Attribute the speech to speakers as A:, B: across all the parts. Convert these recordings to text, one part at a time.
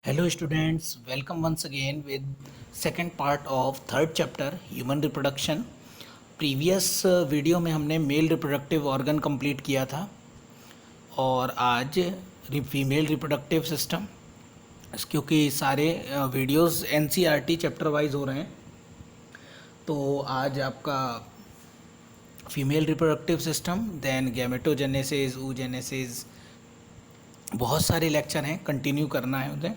A: Hello students, welcome once again with second part of third chapter human reproduction. Previous video में हमने male reproductive organ complete किया था और आज female reproductive system, क्योंकि सारे वीडियोस एनसीईआरटी चैप्टर वाइज हो रहे हैं तो आज आपका female reproductive system, then gametogenesis, oogenesis, बहुत सारे लेक्चर हैं, कंटिन्यू करना है उन्हें।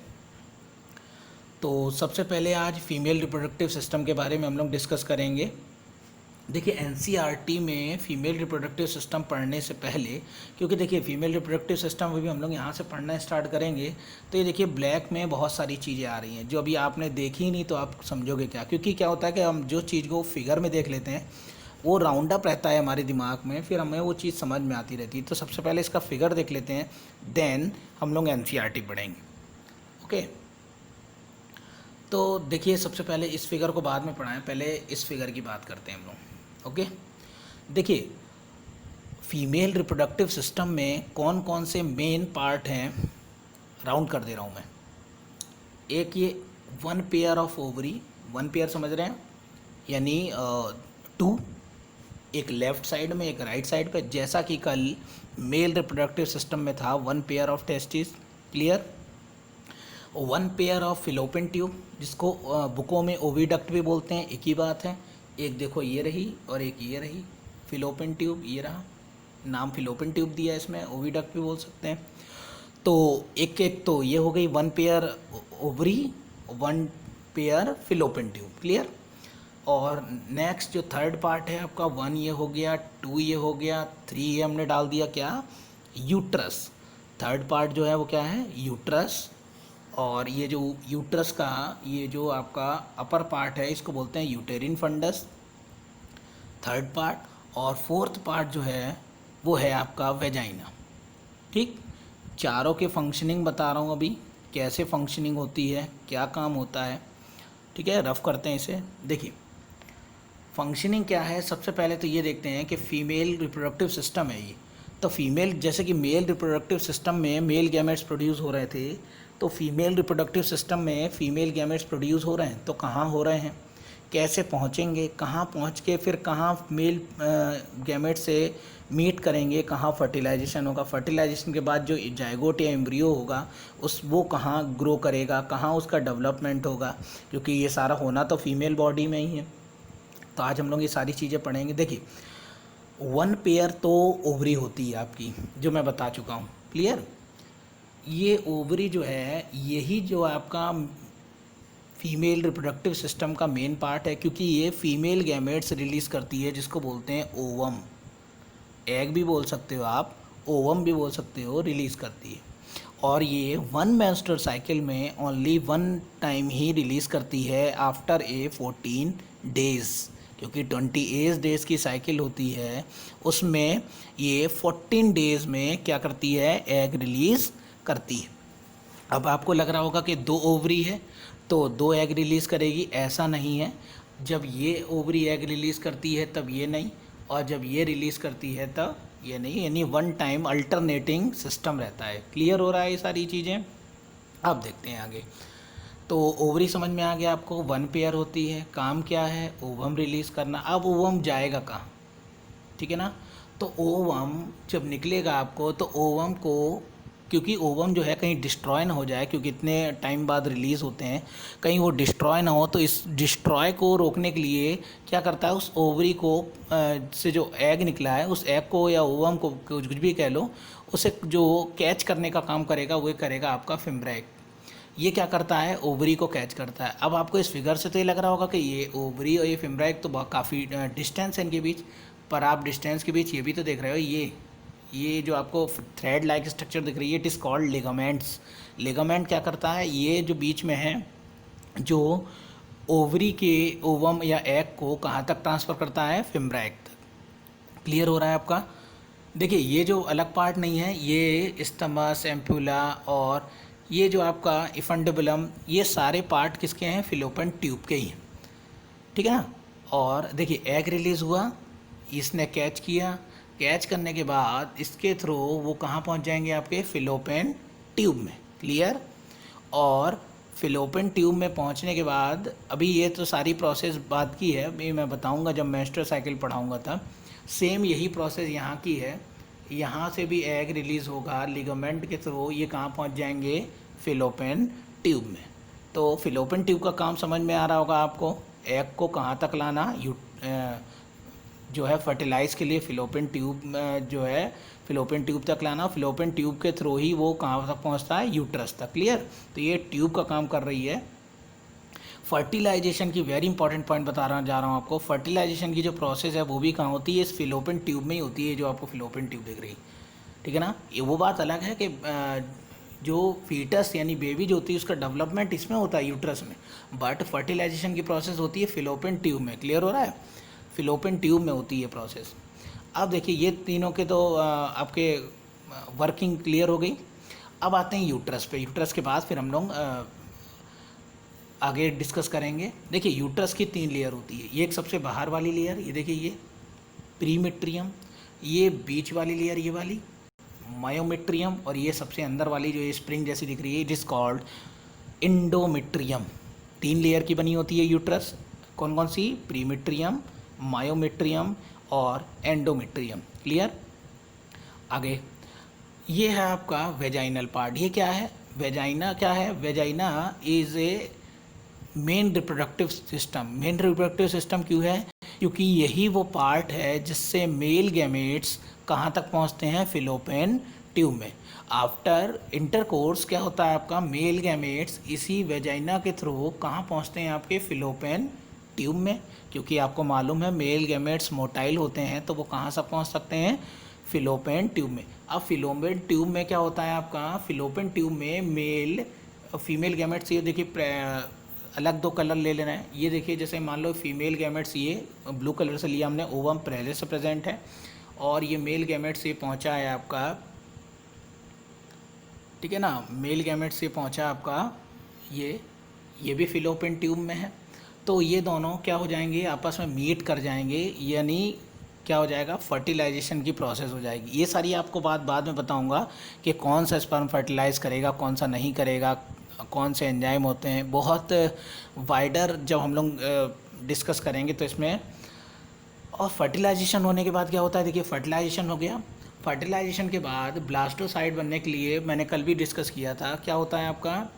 A: तो सबसे पहले आज फीमेल रिप्रोडक्टिव सिस्टम के बारे में हम लोग डिस्कस करेंगे। देखिए एनसीईआरटी में फ़ीमेल रिप्रोडक्टिव सिस्टम पढ़ने से पहले, क्योंकि देखिए फ़ीमेल रिप्रोडक्टिव सिस्टम भी हम लोग यहाँ से पढ़ना स्टार्ट करेंगे तो ये देखिए ब्लैक में बहुत सारी चीज़ें आ रही हैं जो अभी आपने देखी ही नहीं, तो आप समझोगे क्या। क्योंकि क्या होता है कि हम जो चीज़ को फिगर में देख लेते हैं वो राउंड अप रहता है हमारे दिमाग में, फिर हमें वो चीज़ समझ में आती रहती है। तो सबसे पहले इसका फिगर देख लेते हैं, देन हम लोग एनसीईआरटी पढ़ेंगे। ओके, तो देखिए सबसे पहले इस फिगर को बाद में पढ़ाएं, पहले इस फिगर की बात करते हैं हम लोग। ओके, देखिए फीमेल रिप्रोडक्टिव सिस्टम में कौन कौन से मेन पार्ट हैं, राउंड कर दे रहा हूँ मैं। एक ये one pair of ovary, one pair समझ रहे हैं, यानी टू, एक लेफ्ट साइड में एक राइट साइड पे, जैसा कि कल मेल रिप्रोडक्टिव सिस्टम में था one pair of testis. Clear. One pair of fallopian tube, जिसको बुकों में ओविडक्ट भी बोलते हैं, एक ही बात है। एक देखो ये रही और एक ये रही फिलोपियन ट्यूब, ये रहा, नाम फिलोपियन ट्यूब दिया इसमें, ओविडक्ट भी बोल सकते हैं। तो एक एक तो ये हो गई one pair ovary, one pair fallopian tube. Clear. और नेक्स्ट जो थर्ड पार्ट है आपका, वन ये हो गया, टू ये हो गया, थ्री ये हमने डाल दिया क्या, यूट्रस। थर्ड पार्ट जो है वो क्या है, यूट्रस। और ये जो यूट्रस का ये जो आपका अपर पार्ट है इसको बोलते हैं यूटेरिन फंडस, थर्ड पार्ट। और फोर्थ पार्ट जो है वो है आपका वेजाइना। ठीक, चारों के फंक्शनिंग बता रहा हूँ अभी, कैसे फंक्शनिंग होती है, क्या काम होता है। ठीक है, रफ करते हैं इसे। देखिए फंक्शनिंग क्या है, सबसे पहले तो ये देखते हैं कि फीमेल रिप्रोडक्टिव सिस्टम है ये। तो फीमेल, जैसे कि मेल रिप्रोडक्टिव सिस्टम में मेल गैमेट्स प्रोड्यूस हो रहे थे, तो फीमेल रिप्रोडक्टिव सिस्टम में फीमेल गैमेट्स प्रोड्यूस हो रहे हैं। तो कहाँ हो रहे हैं, कैसे पहुँचेंगे, कहाँ पहुँच के फिर कहाँ मेल गैमेट से मीट करेंगे, कहाँ फर्टिलाइजेशन होगा, फर्टिलाइजेशन के बाद जो जाइगोट या एम्ब्रियो होगा वो कहाँ ग्रो करेगा, कहाँ उसका डेवलपमेंट होगा, क्योंकि ये सारा होना तो फीमेल बॉडी में ही है। तो आज हम लोग ये सारी चीज़ें पढ़ेंगे। देखिए वन पेयर तो ओवरी होती है आपकी, जो मैं बता चुका हूँ। क्लियर। ये ओवरी जो है यही जो आपका फीमेल रिप्रोडक्टिव सिस्टम का मेन पार्ट है, क्योंकि ये फीमेल गैमेट्स रिलीज़ करती है, जिसको बोलते हैं ओवम। एग भी बोल सकते हो आप, ओवम भी बोल सकते हो, रिलीज़ करती है। और ये वन मेंस्ट्रुअल साइकिल में ओनली वन टाइम ही रिलीज़ करती है, आफ्टर ए 14 डेज़, क्योंकि 28 डेज़ की साइकिल होती है, उसमें ये 14 डेज़ में क्या करती है, एग रिलीज़ करती है। अब आपको लग रहा होगा कि दो ओवरी है तो दो एग रिलीज़ करेगी, ऐसा नहीं है। जब ये ओवरी एग रिलीज़ करती है तब ये नहीं, और जब ये रिलीज़ करती है तब ये नहीं, यानी वन टाइम अल्टरनेटिंग सिस्टम रहता है। क्लियर हो रहा है ये सारी चीज़ें। अब देखते हैं आगे। तो ओवरी समझ में आ गया आपको, वन पेयर होती है, काम क्या है, ओवम रिलीज़ करना। अब ओवम जाएगा कहाँ, ठीक है ना। तो ओवम जब निकलेगा आपको, तो ओवम को, क्योंकि ओवम जो है कहीं डिस्ट्रॉय ना हो जाए, क्योंकि इतने टाइम बाद रिलीज़ होते हैं, कहीं वो डिस्ट्रॉय ना हो, तो इस डिस्ट्रॉय को रोकने के लिए क्या करता है, उस ओवरी को से जो एग निकला है उस एग को या ओवम को कुछ भी कह लो, उसे जो कैच करने का काम करेगा वो करेगा आपका फिम्ब्रैक। ये क्या करता है, ओवरी को कैच करता है। अब आपको इस फिगर से तो ये लग रहा होगा कि ये ओवरी और ये फिम्ब्रैक तो बहुत काफ़ी डिस्टेंस है इनके बीच, पर आप डिस्टेंस के बीच ये भी तो देख रहे हो, ये जो आपको थ्रेड लाइक स्ट्रक्चर दिख रही है, it is called ligaments. Ligament क्या करता है, ये जो बीच में है, जो ओवरी के ओवम या एग को कहाँ तक ट्रांसफ़र करता है, फिम्ब्रैक तक। क्लियर हो रहा है आपका। देखिए ये जो अलग पार्ट नहीं है, ये स्टमस, एम्पुला और ये जो आपका इफंडबुलम, ये सारे पार्ट किसके हैं, फिलोपियन ट्यूब के ही हैं। ठीक है ना। और देखिए एग रिलीज़ हुआ, इसने कैच किया, कैच करने के बाद इसके थ्रू वो कहाँ पहुँच जाएंगे, आपके फिलोपियन ट्यूब में। क्लियर। और फिलोपियन ट्यूब में पहुंचने के बाद, अभी ये तो सारी प्रोसेस बात की है, अभी मैं बताऊंगा जब मेंस्ट्रुअल साइकिल पढ़ाऊंगा तब। सेम यही प्रोसेस यहाँ की है। यहाँ से भी एग रिलीज़ होगा लिगामेंट के थ्रू, ये कहाँ पहुँच जाएंगे, फिलोपियन ट्यूब में। तो फिलोपियन ट्यूब का काम समझ में आ रहा होगा आपको। एग को कहाँ तक लाना, जो है फर्टिलाइज के लिए फिलोपियन ट्यूब जो है फिलोपियन ट्यूब तक लाना, फिलोपियन ट्यूब के थ्रू ही वो कहाँ तक पहुँचता है, यूट्रस तक। क्लियर। तो ये ट्यूब का काम कर रही है। फर्टिलाइजेशन की वेरी इंपॉर्टेंट पॉइंट जा रहा हूँ आपको। फर्टिलाइजेशन की जो प्रोसेस है वो भी कहाँ होती है, इस फिलोपियन ट्यूब में ही होती है, जो आपको फिलोपियन ट्यूब दिख रही है। ठीक है ना। ये वो बात अलग है कि जो फीटस यानी बेबी जो होती है उसका डेवलपमेंट इसमें होता है, यूट्रस में, बट फर्टिलाइजेशन की प्रोसेस होती है फिलोपियन ट्यूब में। क्लियर हो रहा है। फिलोपियन ट्यूब में होती है प्रोसेस। अब देखिए ये तीनों के तो आपके वर्किंग क्लियर हो गई। अब आते हैं यूट्रस पे। यूट्रस के बाद फिर हम लोग आगे डिस्कस करेंगे। देखिए यूट्रस की 3 लेयर होती है। ये एक सबसे बाहर वाली लेयर, ये देखिए ये प्रीमेट्रियम, ये बीच वाली लेयर ये वाली मायोमेट्रियम, और ये सबसे अंदर वाली जो ये स्प्रिंग जैसी दिख रही है, it is called endometrium. 3 layer की बनी होती है यूट्रस। कौन कौन सी, प्रीमेट्रियम, मायोमेट्रियम और एंडोमेट्रियम। क्लियर। आगे ये है आपका वेजाइनल पार्ट। ये क्या है, वेजाइना क्या है, vagina is a main reproductive system. Main reproductive system क्यों है, क्योंकि यही वो पार्ट है जिससे मेल गैमेट्स कहाँ तक पहुँचते हैं, फिलोपियन ट्यूब में। आफ्टर इंटरकोर्स क्या होता है आपका, मेल गैमेट्स इसी वेजाइना के थ्रू कहाँ पहुँचते हैं, आपके फिलोपियन ट्यूब में। क्योंकि आपको मालूम है मेल गैमेट्स मोटाइल होते हैं, तो वो कहाँ से पहुँच सकते हैं, फिलोपियन ट्यूब में। अब फिलोपियन ट्यूब में क्या होता है आपका, फिलोपियन ट्यूब में मेल फीमेल गैमेट्स, ये देखिए अलग 2 कलर ले लेना है। ये देखिए जैसे मान लो फीमेल गैमेट्स ये ब्लू कलर से लिया हमने, ओवम पहले से प्रेजेंट है, और ये मेल गैमेट्स ये पहुंचा है आपका, ठीक है ना, मेल गैमेट्स ये पहुंचा आपका, ये भी फिलोपियन ट्यूब में है। तो ये दोनों क्या हो जाएंगे, आपस में मीट कर जाएंगे, यानी क्या हो जाएगा, फर्टिलाइजेशन की प्रोसेस हो जाएगी। ये सारी आपको बात बाद में बताऊंगा कि कौन सा स्पर्म फर्टिलाइज करेगा, कौन सा नहीं करेगा, कौन से एंजाइम होते हैं, बहुत वाइडर जब हम लोग डिस्कस करेंगे तो इसमें। और फर्टिलाइजेशन होने के बाद क्या होता है, देखिए फर्टिलाइजेशन हो गया। फर्टिलाइजेशन के बाद ब्लास्टोसाइड बनने के लिए, मैंने कल भी डिस्कस किया था, क्या होता है आपका,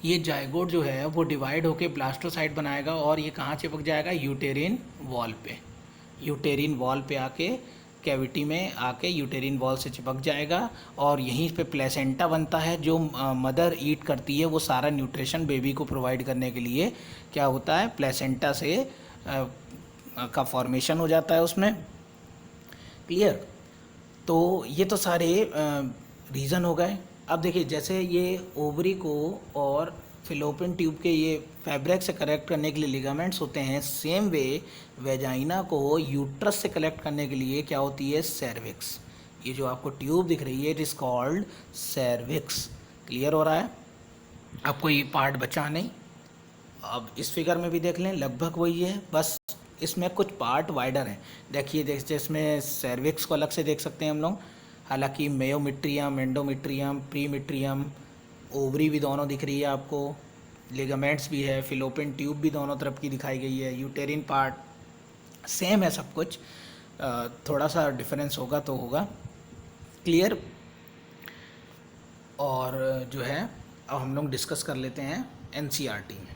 A: ये जाइगोट जो है वो डिवाइड होके ब्लास्टोसाइड बनाएगा, और ये कहाँ चिपक जाएगा, यूटेरिन वॉल पे। यूटेरिन वॉल पे आके, कैविटी में आके यूटेरिन वॉल से चिपक जाएगा, और यहीं पे प्लेसेंटा बनता है, जो मदर ईट करती है वो सारा न्यूट्रिशन बेबी को प्रोवाइड करने के लिए क्या होता है, प्लेसेंटा से का फॉर्मेशन हो जाता है उसमें। क्लियर। तो ये तो सारे रीज़न हो गए। अब देखिए जैसे ये ओवरी को और फिलोपियन ट्यूब के ये फैब्रिक से कलेक्ट करने के लिए लिगामेंट्स होते हैं, सेम वे वेजाइना को यूट्रस से कलेक्ट करने के लिए क्या होती है, सर्विक्स। ये जो आपको ट्यूब दिख रही है it is called cervix. Clear हो रहा है। अब कोई पार्ट बचा नहीं। अब इस फिगर में भी देख लें, लगभग वही है, बस इसमें कुछ पार्ट वाइडर हैं। देखिए जिसमें सर्विक्स को अलग से देख सकते हैं हम लोग, हालांकि मेयोमेट्रियम, एंडोमेट्रियम, प्रीमेट्रियम, ओवरी भी दोनों दिख रही है आपको, लिगामेंट्स भी है, फिलोपियन ट्यूब भी दोनों तरफ की दिखाई गई है, यूटेरिन पार्ट सेम है सब कुछ, थोड़ा सा डिफरेंस होगा तो होगा। क्लियर। और जो है अब हम लोग डिस्कस कर लेते हैं एनसीईआरटी में।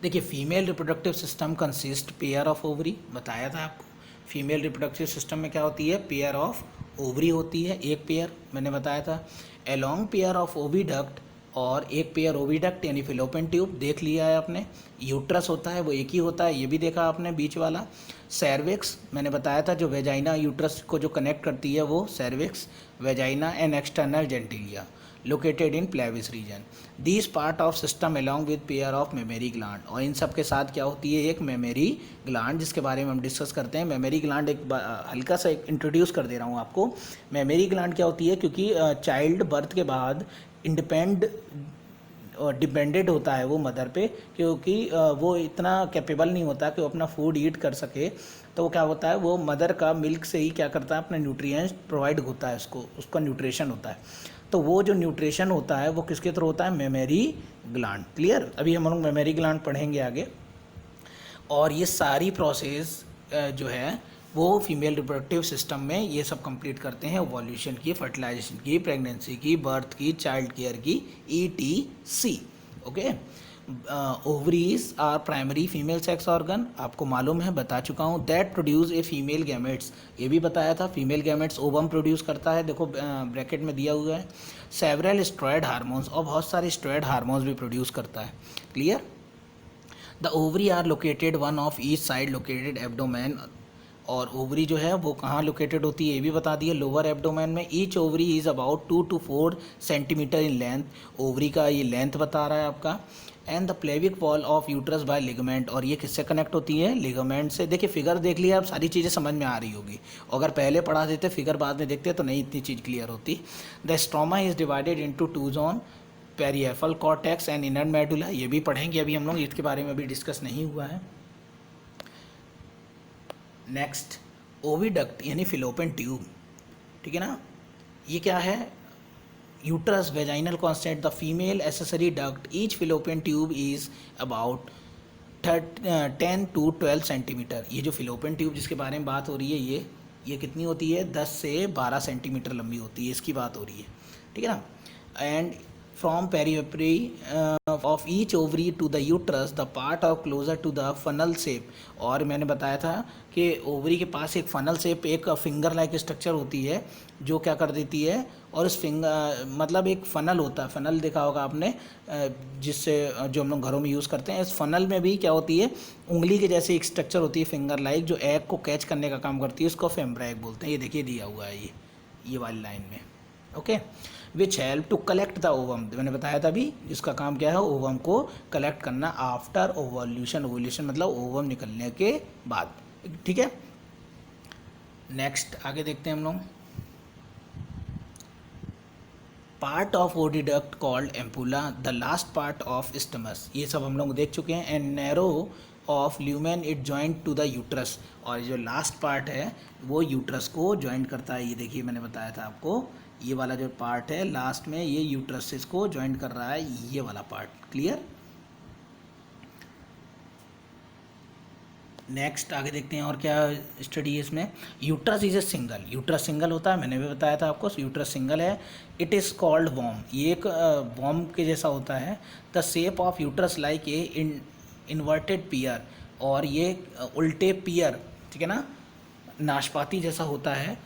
A: देखिए female reproductive system consist pair of ovary, बताया था आपको। फीमेल रिप्रोडक्टिव सिस्टम में क्या होती है, पेयर ऑफ ओवरी होती है, एक पेयर मैंने बताया था, एलोंग पेयर ऑफ ओविडक्ट, और एक पेयर ओविडक्ट यानी फिलोपियन ट्यूब देख लिया है आपने। यूट्रस होता है वो एक ही होता है, ये भी देखा आपने बीच वाला। सर्विक्स मैंने बताया था, जो वेजाइना यूट्रस को जो कनेक्ट करती है वो cervix, vagina and external genitalia located in pelvis region. This part of system along with pair of mammary gland, और इन सब के साथ क्या होती है, एक मेमरी ग्लैंड, जिसके बारे में हम डिस्कस करते हैं। मेमरी ग्लैंड एक हल्का सा इंट्रोड्यूस कर दे रहा हूँ आपको। मेमरी ग्लैंड क्या होती है, क्योंकि चाइल्ड बर्थ के बाद डिपेंडेड होता है वो मदर पे, क्योंकि वो इतना कैपेबल नहीं होता कि वो अपना फूड ईट कर सके, तो वो क्या होता है, वो मदर का मिल्क से ही क्या करता है, अपना न्यूट्रिएंट्स प्रोवाइड होता है, उसका न्यूट्रिशन होता है। तो वो जो न्यूट्रिशन होता है वो किसके थ्रू होता है, मेमरी ग्लैंड। क्लियर, अभी हम लोग मेमरी ग्लैंड पढ़ेंगे आगे। और ये सारी प्रोसेस जो है वो फीमेल रिप्रोडक्टिव सिस्टम में ये सब कंप्लीट करते हैं, ओवल्यूशन की, फर्टिलाइजेशन की, प्रेगनेंसी की, बर्थ की, चाइल्ड केयर की, ETC। Okay, ovaries are primary female sex organ, आपको मालूम है, बता चुका हूँ। That produce a female gametes, ये भी बताया था, फीमेल गैमेट्स ओवम प्रोड्यूस करता है, देखो ब्रैकेट में दिया हुआ है। सेवरल स्टेरॉयड हार्मोन्स, और बहुत सारे स्टेरॉयड हार्मोन्स भी प्रोड्यूस करता है। Clear. The ovary are located one of each side located abdomen, और ओवरी जो है वो कहाँ लोकेटेड होती है ये भी बता दिए, लोअर एब्डोमेन में। Each ovary is about 2 to 4 centimetre in length, ovary का ये लेंथ बता रहा है आपका। And the pelvic wall of uterus by ligament, और ये किससे कनेक्ट होती है, लिगामेंट से। देखिए फिगर देख लिया, अब सारी चीज़ें समझ में आ रही होगी, अगर पहले पढ़ा देते फिगर बाद में देखते तो नहीं इतनी चीज़ क्लियर होती। The stroma is divided into 2 zone, peripheral cortex and inner medulla, ये भी पढ़ेंगे, अभी हम लोग इसके बारे में अभी डिस्कस नहीं हुआ है। नेक्स्ट, ओविडक्ट यानी फिलोपियन ट्यूब, ठीक है ना, ये क्या है, uterus, vaginal constant, the female accessory duct, each fallopian tube is about 10 to 12 centimetre. ये जो फिलोपियन ट्यूब जिसके बारे में बात हो रही है ये कितनी होती है, 10 से 12 सेंटीमीटर लंबी होती है, इसकी बात हो रही है, ठीक है ना। And from periphery of each ovary to the uterus the part of closer to the funnel shape, और मैंने बताया था कि ओवरी के पास एक फनल शेप, एक फिंगर लाइक स्ट्रक्चर होती है जो क्या कर देती है, और उस फिंगर मतलब एक फनल होता है, फनल देखा होगा आपने जिससे जो हम लोग घरों में यूज़ करते हैं, इस फनल में भी क्या होती है, उंगली के जैसे एक स्ट्रक्चर होती है फिंगर लाइक, जो एग को कैच करने का काम करती है, उसको फेम्ब्रा एग बोलते हैं। ये देखिए दिया हुआ है ये वाली लाइन में। Okay, which help to collect the ovum, मैंने बताया था अभी, इसका काम क्या है, ओवम को कलेक्ट करना आफ्टर ओवल्यूशन, ओवल्यूशन मतलब ओवम निकलने के बाद, ठीक है। नेक्स्ट आगे देखते हैं हम लोग, part of oviduct called ampulla, the last part of isthmus, ये सब हम लोग देख चुके हैं। And narrow of lumen it joint to the uterus, और जो लास्ट पार्ट है वो यूट्रस को जॉइंट करता है, ये देखिए मैंने बताया था आपको, ये वाला जो पार्ट है लास्ट में ये यूट्रस से इसको जॉइंट कर रहा है, ये वाला पार्ट। क्लियर। नेक्स्ट आगे देखते हैं और क्या स्टडी है इसमें। Uterus is a single, uterus single होता है, मैंने भी बताया था आपको, यूट्रस सिंगल है। इट इज़ कॉल्ड वॉम, ये एक वॉम के जैसा होता है। The shape of uterus like a inverted pear, और ये उल्टे पियर, ठीक है ना, नाशपाती जैसा होता है।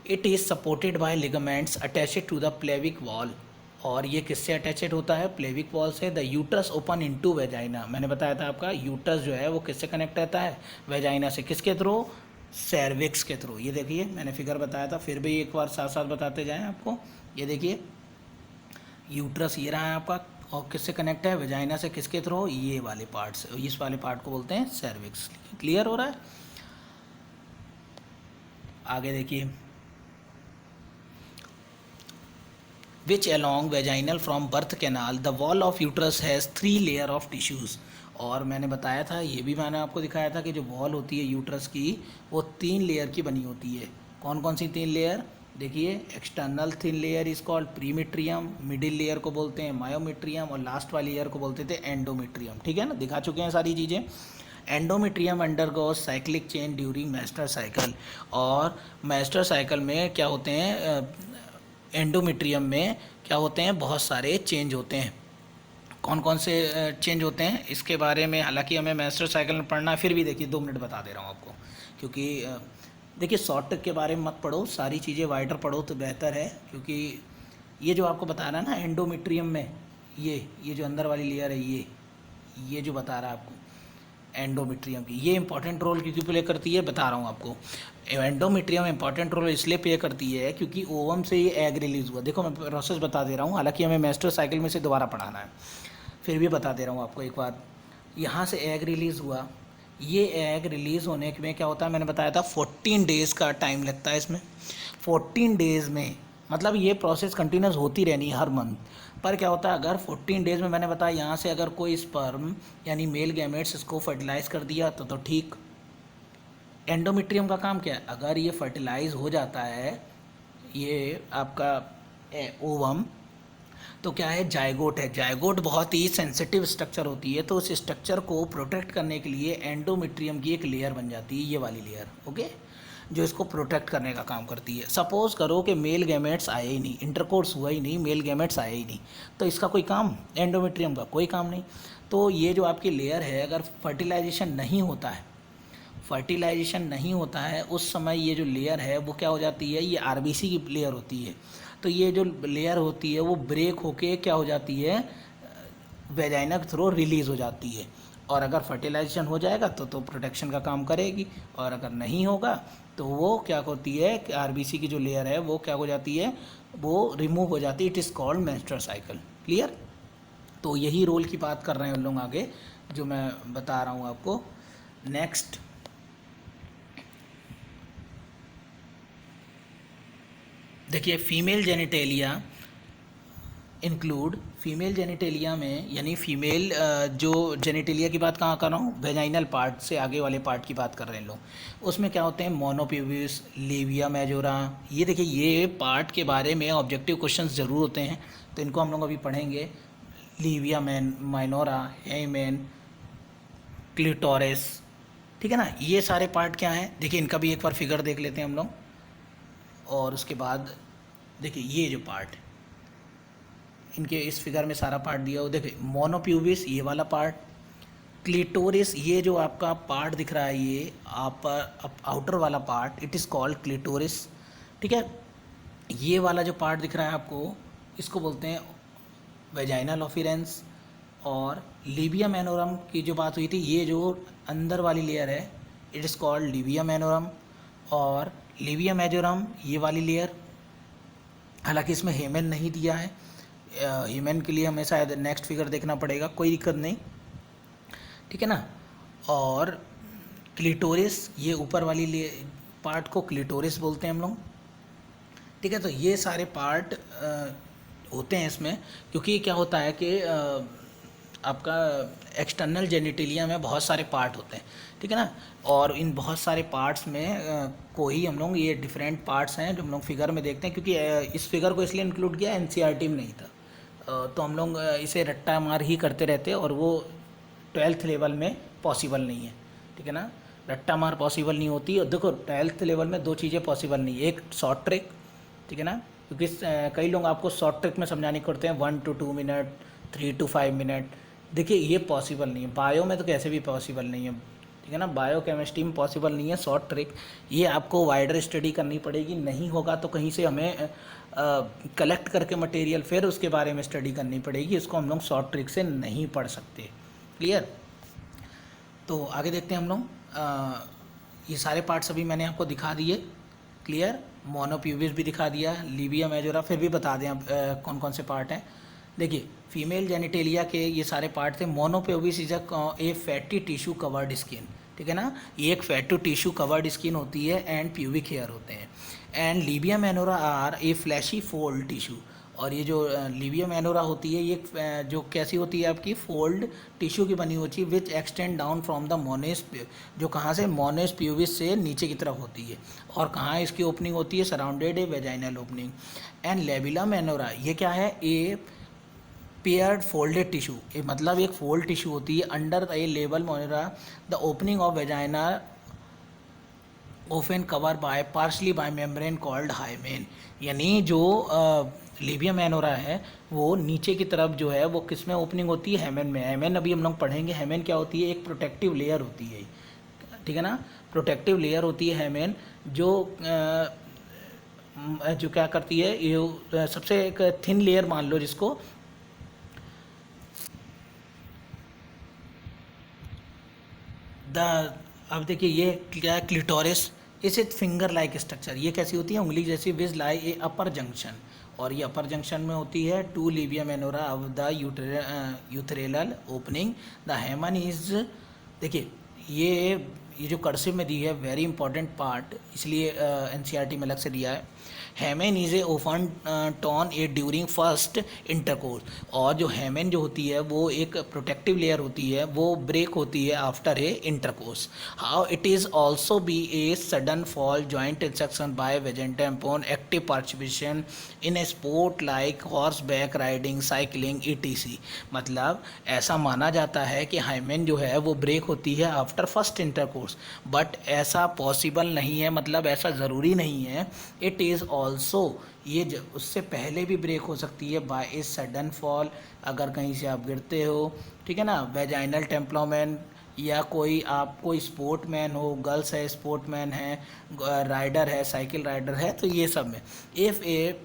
A: It is supported by ligaments attached to the pelvic wall, और ये किससे अटैचड होता है, प्लेविक वॉल से। The uterus open into vagina, मैंने बताया था आपका यूट्रस जो है वो किससे कनेक्ट रहता है, वेजाइना से, किसके थ्रू, सर्विक्स के थ्रू। ये देखिए मैंने फिगर बताया था, फिर भी एक बार साथ साथ बताते जाएं आपको। ये देखिए यूट्रस ये रहा है आपका, और किससे कनेक्ट है, वेजाइना से, किसके थ्रू, ये वाले पार्ट से, इस वाले पार्ट को बोलते हैं सर्विक्स। क्लियर हो रहा है। आगे देखिए, which along vaginal from birth canal the wall of uterus has 3 layer of tissues, और मैंने बताया था, ये भी मैंने आपको दिखाया था कि जो वॉल होती है यूट्रस की वो 3 लेयर की बनी होती है। कौन कौन सी 3 लेयर, देखिए, external thin layer is called perimetrium, middle layer को बोलते हैं मायोमेट्रियम, और लास्ट वाली लेयर को बोलते थे एंडोमेट्रियम, ठीक है ना, दिखा चुके हैं सारी चीज़ें। Endometrium undergoes cyclic change during menstrual cycle, और मेंस्ट्रुअल साइकिल में क्या होते हैं, एंडोमेट्रियम में क्या होते हैं, बहुत सारे चेंज होते हैं। कौन कौन से चेंज होते हैं इसके बारे में, हालांकि हमें मेंस्ट्रुअल साइकिल में पढ़ना है, फिर भी देखिए 2 मिनट बता दे रहा हूँ आपको, क्योंकि देखिए शॉर्ट के बारे में मत पढ़ो, सारी चीज़ें वाइडर पढ़ो तो बेहतर है, क्योंकि ये जो आपको बता रहा है ना एंडोमेट्रियम में, ये जो अंदर वाली लेयर है, ये जो बता रहा है आपको एंडोमेट्रियम की, ये इंपॉर्टेंट रोल क्योंकि प्ले करती है, बता रहा हूँ आपको। एंडोमेट्रियम इंपॉर्टेंट रोल इसलिए प्ले करती है क्योंकि ओवम से ये एग रिलीज़ हुआ। देखो मैं प्रोसेस बता दे रहा हूँ, हालांकि हमें मेंस्ट्रुअल साइकिल में से दोबारा पढ़ाना है, फिर भी बता दे रहा हूँ आपको एक बार। यहाँ से एग रिलीज़ हुआ, ये एग रिलीज़ होने में क्या होता है, मैंने बताया था 14 डेज़ का टाइम लगता है इसमें। 14 डेज़ में मतलब ये प्रोसेस कंटिन्यूस होती रहनी है हर मंथ, पर क्या होता है अगर 14 डेज़ में, मैंने बताया यहाँ से अगर कोई स्पर्म यानी मेल गैमेट्स इसको फर्टिलाइज़ कर दिया तो ठीक। एंडोमेट्रियम का काम क्या है, अगर ये फर्टिलाइज हो जाता है, ये आपका ओवम, तो क्या है, जायगोट है। जायगोट बहुत ही सेंसिटिव स्ट्रक्चर होती है, तो उस स्ट्रक्चर को प्रोटेक्ट करने के लिए एंडोमेट्रियम की एक लेयर बन जाती है, ये वाली लेयर, ओके, जो इसको प्रोटेक्ट करने का काम करती है। सपोज करो कि मेल गैमेट्स आए ही नहीं, इंटरकोर्स हुआ ही नहीं, मेल गैमेट्स आए ही नहीं, तो इसका कोई काम, एंडोमेट्रियम का कोई काम नहीं। तो ये जो आपकी लेयर है, अगर फर्टिलाइजेशन नहीं होता है, फर्टिलाइजेशन नहीं होता है, उस समय ये जो लेयर है वो क्या हो जाती है, ये आरबीसी की लेयर होती है। तो ये जो लेयर होती है वो ब्रेक होके क्या हो जाती है, वेजाइना के थ्रू रिलीज़ हो जाती है। और अगर फर्टिलाइजेशन हो जाएगा तो प्रोटेक्शन का काम करेगी, और अगर नहीं होगा तो वो क्या होती है कि आरबीसी की जो लेयर है वो क्या हो जाती है, वो रिमूव हो जाती है। It is called menstrual cycle. Clear? तो यही रोल की बात कर रहे हैं हम लोग आगे, जो मैं बता रहा हूँ आपको। नेक्स्ट, देखिए female genitalia include, female genitalia में यानी फीमेल जो जेनिटेलिया की बात कहाँ कर रहा हूँ, वेजाइनल पार्ट से आगे वाले पार्ट की बात कर रहे हैं लोग। उसमें क्या होते हैं, मोनोप्यूबिस, लेविया मेजोरा। ये देखिए, ये पार्ट के बारे में ऑब्जेक्टिव क्वेश्चंस ज़रूर होते हैं, तो इनको हम लोग अभी पढ़ेंगे। लेविया माइनोरा, हेमेन, क्लिटोरिस, ठीक है ना। ये सारे पार्ट क्या हैं, देखिए इनका भी एक बार फिगर देख लेते हैं हम लोग। और उसके बाद देखिए ये जो पार्ट, इनके इस फिगर में सारा पार्ट दिया हो। देखिए मोनोप्यूबिस, ये वाला पार्ट, क्लिटोरिस, ये जो आपका पार्ट दिख रहा है, ये आप आउटर वाला part, it is called clitoris, ठीक है। ये वाला जो पार्ट दिख रहा है आपको, इसको बोलते हैं वेजाइनल ऑफिरेंस। और लिबिया मेनोरम की जो बात हुई थी, ये जो अंदर वाली लेयर है, इट इज़ कॉल्ड लिबिया मेनोरम। और लिबिया मेजोरम, ये वाली लेयर, हालांकि इसमें हेमेन नहीं दिया है, हेमेन के लिए हमें शायद नेक्स्ट फिगर देखना पड़ेगा, कोई दिक्कत नहीं, ठीक है ना। और क्लिटोरिस, ये ऊपर वाली पार्ट को क्लिटोरिस बोलते हैं हम लोग, ठीक है। तो ये सारे पार्ट होते हैं इसमें, क्योंकि क्या होता है कि आपका एक्सटर्नल जेनिटेलिया में बहुत सारे पार्ट होते हैं, ठीक है ना। और इन बहुत सारे पार्ट्स में कोई हम लोग, ये डिफरेंट पार्ट्स हैं जो हम लोग फिगर में देखते हैं, क्योंकि इस फिगर को इसलिए इंक्लूड किया, एनसीईआरटी में नहीं था, तो हम लोग इसे रट्टा मार ही करते रहते हैं, और वो 12th लेवल में पॉसिबल नहीं है, ठीक है ना। रट्टा मार पॉसिबल नहीं होती। और देखो 12th लेवल में दो चीज़ें पॉसिबल नहीं है, एक शॉर्ट ट्रिक, ठीक है ना, क्योंकि कई लोग आपको शॉर्ट ट्रिक में समझाने करते हैं 1 to 2 मिनट, 3 to 5 मिनट। देखिए ये पॉसिबल नहीं है, बायो में तो कैसे भी पॉसिबल नहीं है, ठीक है ना, बायो केमिस्ट्री में पॉसिबल नहीं है शॉर्ट ट्रिक। ये आपको वाइडर स्टडी करनी पड़ेगी, नहीं होगा तो कहीं से हमें कलेक्ट करके मटेरियल फिर उसके बारे में स्टडी करनी पड़ेगी, इसको हम लोग शॉर्ट ट्रिक से नहीं पढ़ सकते। क्लियर? तो आगे देखते हैं हम लोग। ये सारे पार्ट्स अभी मैंने आपको दिखा दिए, क्लियर। मोनोप्यूबिस भी दिखा दिया, लिबिया मेजोरा, फिर भी बता दें आप कौन कौन से पार्ट हैं। देखिए फीमेल जेनिटेलिया के ये सारे पार्ट थे। Mons pubis is a fatty tissue covered skin, ठीक है ना, ये एक फैटी टिश्यू कवर्ड स्किन होती है, एंड प्यूबिक हेयर होते हैं। And labia minora are a fleshy fold tissue, और ये जो लिबिया मेनोरा होती है, ये जो कैसी होती है आपकी, फोल्ड टिश्यू की बनी होती है, which extend down from the mons, जो कहाँ से, मोनेस प्यूबिस से नीचे की तरफ होती है। और कहाँ इसकी ओपनिंग होती है, surrounded a vaginal opening. And labia minora, ये क्या है, ए पेयर्ड फोल्डेड टिश्यू, ये मतलब एक फोल्ड टिश्यू होती है under a labia minora, the opening of vagina often cover by partially by membrane called hymen. यानी जो लिबिया मेनोरा है वो नीचे की तरफ जो है वो किस में ओपनिंग होती है, हेमेन में। हेमेन अभी हम लोग पढ़ेंगे, हेमेन क्या होती है, एक प्रोटेक्टिव लेयर होती है, ठीक है ना, प्रोटेक्टिव लेयर होती है हेमेन, जो क्या करती है, ये सबसे एक थिन लेयर मान लो जिसको, अब देखिए ये क्या है, क्लिटोरिस, इसे फिंगर लाइक स्ट्रक्चर, ये कैसी होती है, उंगली जैसी, विज लाई ए अपर जंक्शन, और ये अपर जंक्शन में होती है two labia minora of the urethral opening. The hymen is, देखिए ये जो कर्सिव में दी है वेरी इंपॉर्टेंट पार्ट, इसलिए एनसीईआरटी में अलग से दिया है। Hymen is a often torn a during first intercourse, और जो हेमेन जो होती है वो एक प्रोटेक्टिव लेयर होती है, वो ब्रेक होती है after a intercourse. How it is also be a sudden fall joint insertion by वेजेंटम upon active participation in a sport like horseback riding, cycling etc. मतलब ऐसा माना जाता है कि हाइमेन जो है वो ब्रेक होती है आफ्टर फर्स्ट इंटरकोर्स, बट ऐसा पॉसिबल नहीं है, मतलब ऐसा ज़रूरी नहीं है। इट इज़ ऑल्सो, ये उससे पहले भी ब्रेक हो सकती है बाय ए सडन फॉल, अगर कहीं से आप गिरते हो, ठीक है ना, वेजाइनल टेम्पलोमेन, या कोई स्पोर्टमैन हो, गर्ल्स है स्पोर्टमैन है, राइडर है, साइकिल राइडर है, तो ये सब में इफ़ ए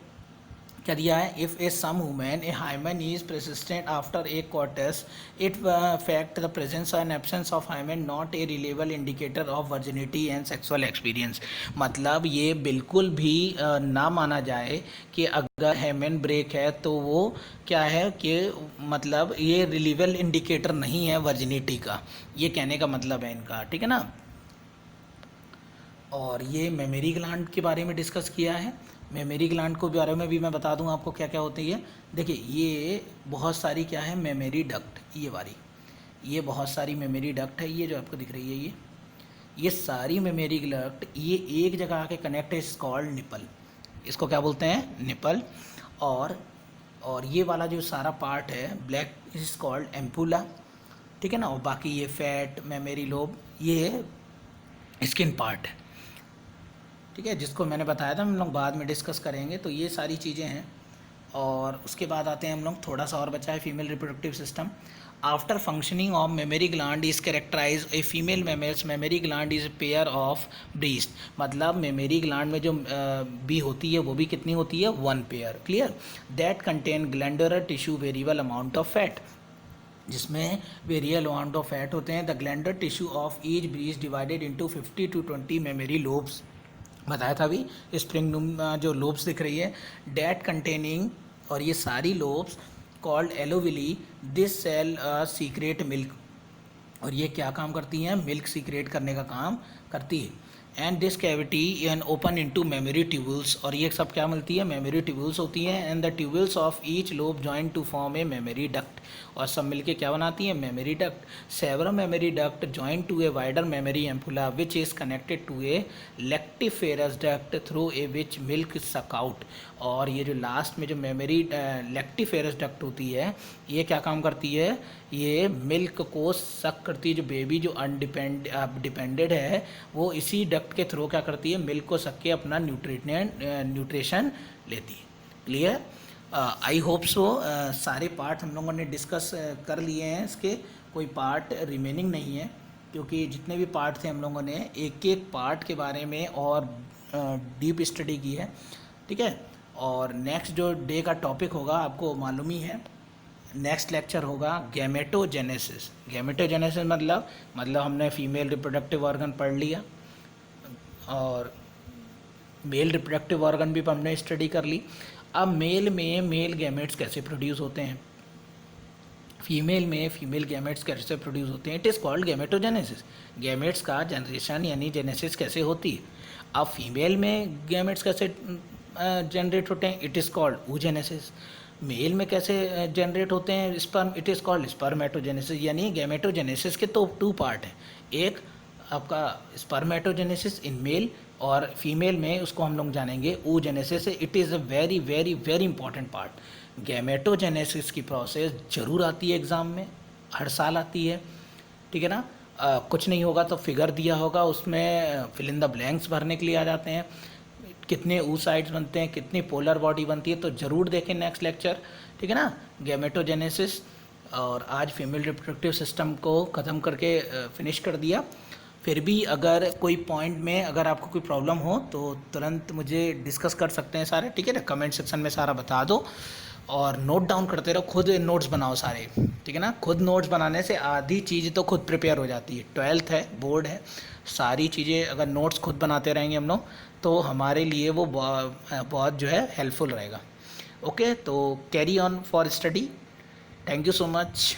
A: क्या दिया है, if a some women a hymen is persistent after a coitus, it fact the presence and absence of hymen not a reliable indicator of virginity and sexual experience. मतलब ये बिल्कुल भी ना माना जाए कि अगर हाइमेन ब्रेक है तो वो क्या है कि मतलब ये रिलेबल इंडिकेटर नहीं है वर्जिनिटी का, ये कहने का मतलब है इनका, ठीक है ना। और ये मेमोरी ग्लैंड के बारे में डिस्कस किया है। मेमोरी ग्लैंड को बारे में भी मैं बता दूं आपको क्या क्या होती है। देखिए ये बहुत सारी क्या है, मेमोरी डक्ट, ये बहुत सारी मेमोरी डक्ट है, ये जो आपको दिख रही है ये सारी मेमोरी डक्ट ये एक जगह आके कनेक्ट है, इस कॉल्ड निपल, इसको क्या बोलते हैं, निपल। और ये वाला जो सारा पार्ट है ब्लैक इज कॉल्ड एम्पुला, ठीक है ना। और बाकी ये फैट, मेमोरी लोब, ये स्किन पार्ट है, ठीक है, जिसको मैंने बताया था हम लोग बाद में डिस्कस करेंगे। तो ये सारी चीज़ें हैं। और उसके बाद आते हैं हम लोग, थोड़ा सा और बचा है, female reproductive system. After functioning of mammary gland is characterize a female mammals mammary gland is pair of breast. मतलब मेमोरी ग्लैंड में जो बी होती है वो भी कितनी होती है, 1 pair, clear. That contain glandular tissue variable amount of fat, जिसमें वेरिएबल अमाउंट ऑफ फैट होते हैं। The glandular tissue of each breast divided into 50 to 20 memory lobes, बताया था अभी, स्प्रिंग जो लोब्स दिख रही है, डेट कंटेनिंग, और ये सारी lobes called alveoli, this cell secret milk, और ये क्या काम करती हैं, मिल्क सीक्रेट करने का काम करती है। And this cavity and open into memory tubules, और ये सब क्या मिलती है, मेमोरी ट्यूबल्स होती हैं। And the tubules of each lobe join to form a mammary duct, और सब मिलके क्या बनाती है, mammary duct. Several mammary duct join to a wider mammary ampulla which is connected to a lactiferous duct through a which milk suck out. और ये जो last में जो मेमोरी लेक्टिफेरस डक्ट होती है, ये क्या काम करती है, ये मिल्क को सक करती है। जो बेबी जो डिपेंडेड है वो इसी डक्ट के थ्रू क्या करती है, मिल्क को सक के अपना न्यूट्रिशन लेती है, क्लियर। आई होप सो सारे पार्ट हम लोगों ने डिस्कस कर लिए हैं, इसके कोई पार्ट रिमेनिंग नहीं है, क्योंकि जितने भी पार्ट थे हम लोगों ने एक एक पार्ट के बारे में और डीप स्टडी की है, ठीक है। और नेक्स्ट जो डे का टॉपिक होगा आपको मालूम ही है, नेक्स्ट लेक्चर होगा गैमेटोजेनेसिस। गैमेटोजेनेसिस मतलब हमने फीमेल रिप्रोडक्टिव ऑर्गन पढ़ लिया, और मेल रिप्रोडक्टिव ऑर्गन भी हमने स्टडी कर ली। अब मेल में मेल गैमेट्स कैसे प्रोड्यूस होते हैं, फीमेल में फीमेल गैमेट्स कैसे प्रोड्यूस होते हैं, it is called gametogenesis. Gametes का जनरेशन यानी जेनेसिस कैसे होती है। अब फीमेल में गैमेट्स कैसे जनरेट होते हैं, it is called oogenesis। Male में कैसे जनरेट होते हैं sperm, it is called spermatogenesis. यानी गैमेटोजेनेसिस के तो 2 पार्ट हैं, एक आपका स्पर्मेटोजेनेसिस इन मेल, और फीमेल में उसको हम लोग जानेंगे oogenesis। It is a very very very important part. Gametogenesis की प्रोसेस ज़रूर आती है एग्ज़ाम में, हर साल आती है, ठीक है ना। कुछ नहीं होगा तो फिगर दिया होगा, उसमें फिल इन द ब्लैंक्स भरने के लिए आ जाते हैं, कितने oocytes बनते हैं, कितनी पोलर बॉडी बनती है, तो ज़रूर देखें नेक्स्ट लेक्चर, ठीक है ना, गैमेटोजेनेसिस। और आज फीमेल रिप्रोडक्टिव सिस्टम को ख़त्म करके फिनिश कर दिया। फिर भी अगर कोई पॉइंट में अगर आपको कोई प्रॉब्लम हो तो तुरंत मुझे डिस्कस कर सकते हैं सारे, ठीक है ना, कमेंट सेक्शन में सारा बता दो, और नोट डाउन करते रहो, खुद नोट्स बनाओ सारे, ठीक है ना। खुद नोट्स बनाने से आधी चीज़ तो खुद प्रिपेयर हो जाती है। 12th है, बोर्ड है, सारी चीज़ें अगर नोट्स खुद बनाते रहेंगे हम लोग तो हमारे लिए वो बहुत जो है हेल्पफुल रहेगा। ओके, तो carry on for study. Thank you so much.